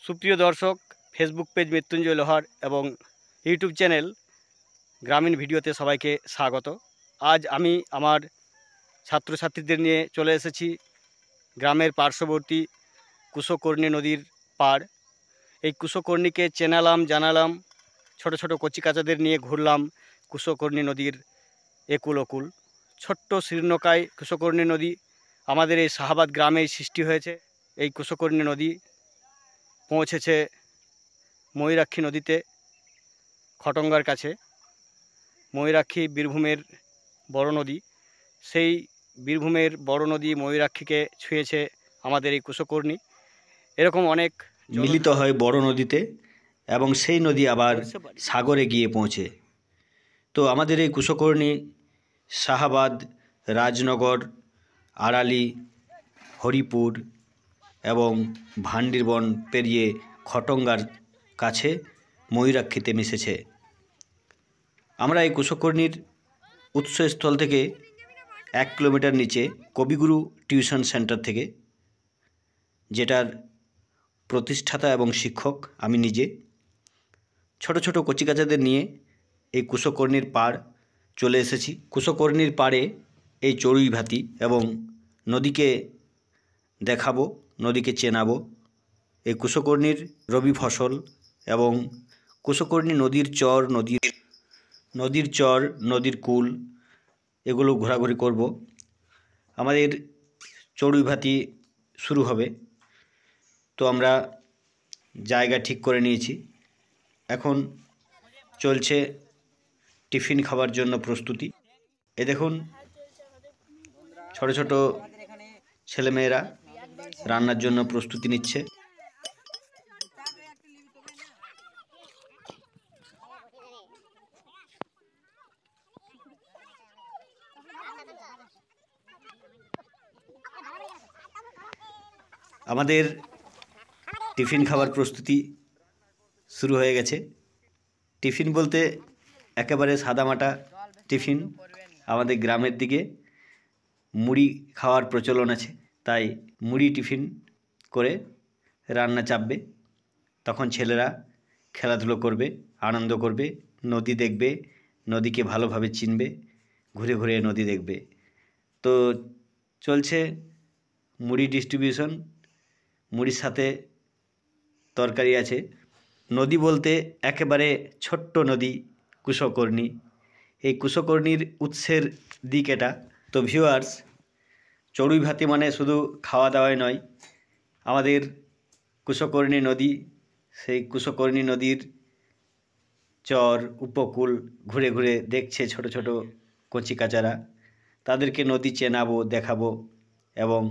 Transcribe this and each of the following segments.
সুপ্রিয় দর্শক, Facebook page Mrityunjay লোহার এবং ইউটিউব চ্যানেল গ্রামীণ ভিডিওতে সবাইকে স্বাগত। আজ আমি আমার ছাত্রছাত্রীদের নিয়ে চলে এসেছি গ্রামের পার্শ্ববর্তী কুশকর্ণী নদীর পাড়। এই কুশকর্ণীকে চেনালাম, জানালাম, ছোট ছোট কচিকাচাদের নিয়ে ঘুরলাম কুশকর্ণী নদীর একুল ওকুল। ছোট্ট শীর্ণকায় কুশকর্ণী নদী আমাদের এই শাহাবাদ গ্রামেই সৃষ্টি হয়েছে। এই কুশকর্ণী নদী পৌঁছেছে ময়ূরাক্ষী নদীতে খটঙ্গার কাছে। ময়ূরাক্ষী বীরভূমের বড় নদী, সেই বীরভূমের বড় নদী ময়ূরাক্ষীকে ছুঁয়েছে আমাদের এই কুশকর্ণী। এরকম অনেক মিলিত হয় বড় নদীতে এবং সেই নদী আবার সাগরে গিয়ে পৌঁছে। তো আমাদের এই কুশকর্ণী শাহাবাদ, রাজনগর, আড়ালি, হরিপুর এবং ভান্ডিরবন পেরিয়ে খটঙ্গার কাছে ময়ূরাক্ষীতে মিশেছে। আমরা এই কুশকর্ণীর উৎসস্থল থেকে 1 কিলোমিটার নিচে কবিগুরু টিউশন সেন্টার থেকে, যেটার প্রতিষ্ঠাতা এবং শিক্ষক আমি নিজে, ছোট ছোট কচিকাচাদের নিয়ে এই কুশকর্ণীর পাড় চলে এসেছি। কুশকর্ণীর পাড়ে এই চড়ুই ভাতি এবং নদীকে দেখাবো, নদীকে চেনাবো। এই কুশকর্ণীর রবি ফসল এবং কুশকর্ণী নদীর চর, নদীর কূল, এগুলো ঘোরাঘুরি করব। আমাদের চড়ুই ভাতি শুরু হবে, তো আমরা জায়গা ঠিক করে নিয়েছি। এখন চলছে টিফিন খাবার জন্য প্রস্তুতি। এ দেখুন ছোট ছোট ছেলেমেয়েরা রান্নার জন্য প্রস্তুতি নিচ্ছে। আমাদের টিফিন খাবার প্রস্তুতি শুরু হয়ে গেছে। টিফিন বলতে একেবারে সাদামাটা টিফিন। আমাদের গ্রামের দিকে মুড়ি খাওয়ার প্রচলন আছে, তাই মুড়ি টিফিন করে রান্না চাপবে। তখন ছেলেরা খেলাধুলো করবে, আনন্দ করবে, নদী দেখবে, নদীকে ভালোভাবে চিনবে, ঘুরে ঘুরে নদী দেখবে। তো চলছে মুড়ি ডিস্ট্রিবিউশন। মুড়ির সাথে তরকারি আছে। নদী বলতে একেবারে ছোট্ট নদী কুশকর্ণী। এই কুশকর্ণীর উৎসের দিক এটা। তো ভিউয়ার্স, চড়ুই ভাতি মানে শুধু খাওয়া দাওয়াই নয়, আমাদের কুশকর্ণী নদী, সেই কুশকর্ণী নদীর চর উপকূল ঘুরে ঘুরে দেখছে ছোট ছোট কচিকাচারা। তাদেরকে নদী চেনাবো, দেখাবো এবং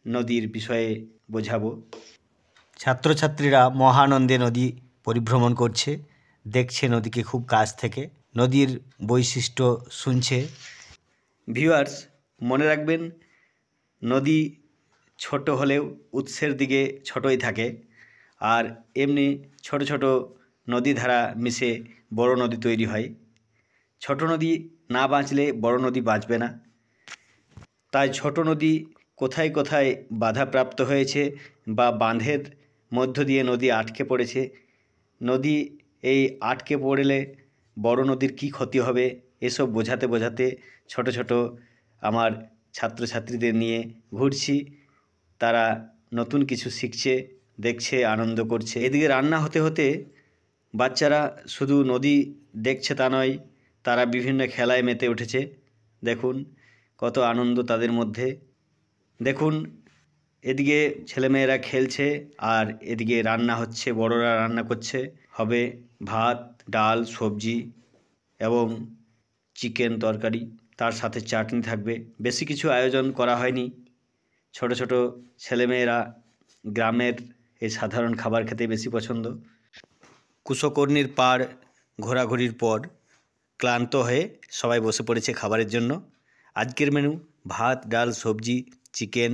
নদীর বিষয়ে বোঝাবো। ছাত্রছাত্রীরা মহানন্দে নদী পরিভ্রমণ করছে, দেখছে নদীকে খুব কাছ থেকে, নদীর বৈশিষ্ট্য শুনছে। ভিউয়ার্স, মনে রাখবেন, নদী ছোট হলেও উৎসের দিকে ছোটই থাকে, আর এমনি ছোট ছোট নদী ধারা মিশে বড় নদী তৈরি হয়। ছোট নদী না বাঁচলে বড় নদী বাঁচবে না। তাই ছোট নদী কোথায় কোথায় বাধাপ্রাপ্ত হয়েছে বা বাঁধের মধ্য দিয়ে নদী আটকে পড়েছে, নদী এই আটকে পড়লে বড় নদীর কী ক্ষতি হবে, এসব বোঝাতে বোঝাতে ছোট ছোট আমার ছাত্রছাত্রীদের নিয়ে ঘুরছি। তারা নতুন কিছু শিখছে, দেখছে, আনন্দ করছে। এদিকে রান্না হতে হতে বাচ্চারা শুধু নদী দেখছে তা নয়, তারা বিভিন্ন খেলায় মেতে উঠেছে। দেখুন কত আনন্দ তাদের মধ্যে। দেখুন এদিকে ছেলেমেয়েরা খেলছে আর এদিকে রান্না হচ্ছে, বড়রা রান্না করছে। হবে ভাত, ডাল, সবজি এবং চিকেন তরকারি, তার সাথে চাটনি থাকবে। বেশি কিছু আয়োজন করা হয়নি। ছোট ছোট ছেলেমেয়েরা গ্রামের এই সাধারণ খাবার খেতে বেশি পছন্দ। কুশকর্ণীর পাড় ঘোরাঘুরির পর ক্লান্ত হয়ে সবাই বসে পড়েছে খাবারের জন্য। আজকের মেনু ভাত, ডাল, সবজি, চিকেন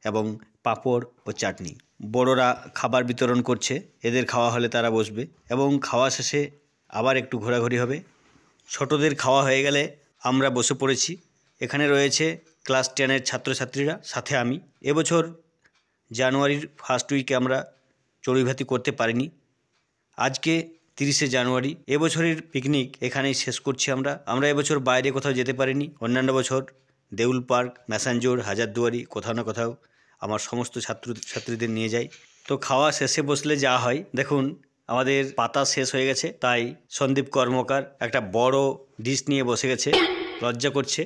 এবং পাঁপড় ও চাটনি। বড়রা খাবার বিতরণ করছে, এদের খাওয়া হলে তারা বসবে এবং খাওয়া শেষে আবার একটু ঘোরাঘুরি হবে। ছোটদের খাওয়া হয়ে গেলে আমরা বসে পড়েছি। এখানে রয়েছে ক্লাস 10-এর ছাত্রছাত্রীরা, সাথে আমি। এবছর জানুয়ারির ফার্স্ট উইকে আমরা চড়ুইভাতি করতে পারিনি। আজকে 30শে জানুয়ারি, এবছরের পিকনিক এখানেই শেষ করছি। আমরা এবছর বাইরে কোথাও যেতে পারিনি। অন্যান্য বছর দেউল পার্ক, ম্যাসাঞ্জোর, হাজারদুয়ারি কোথাও না কোথাও আমার সমস্ত ছাত্রছাত্রীদের নিয়ে যাই। তো খাওয়া শেষে বসলে যা হয়, দেখুন আমাদের পাতা শেষ হয়ে গেছে, তাই সন্দীপ কর্মকার একটা বড় ডিশ নিয়ে বসে গেছে, লজ্জা করছে।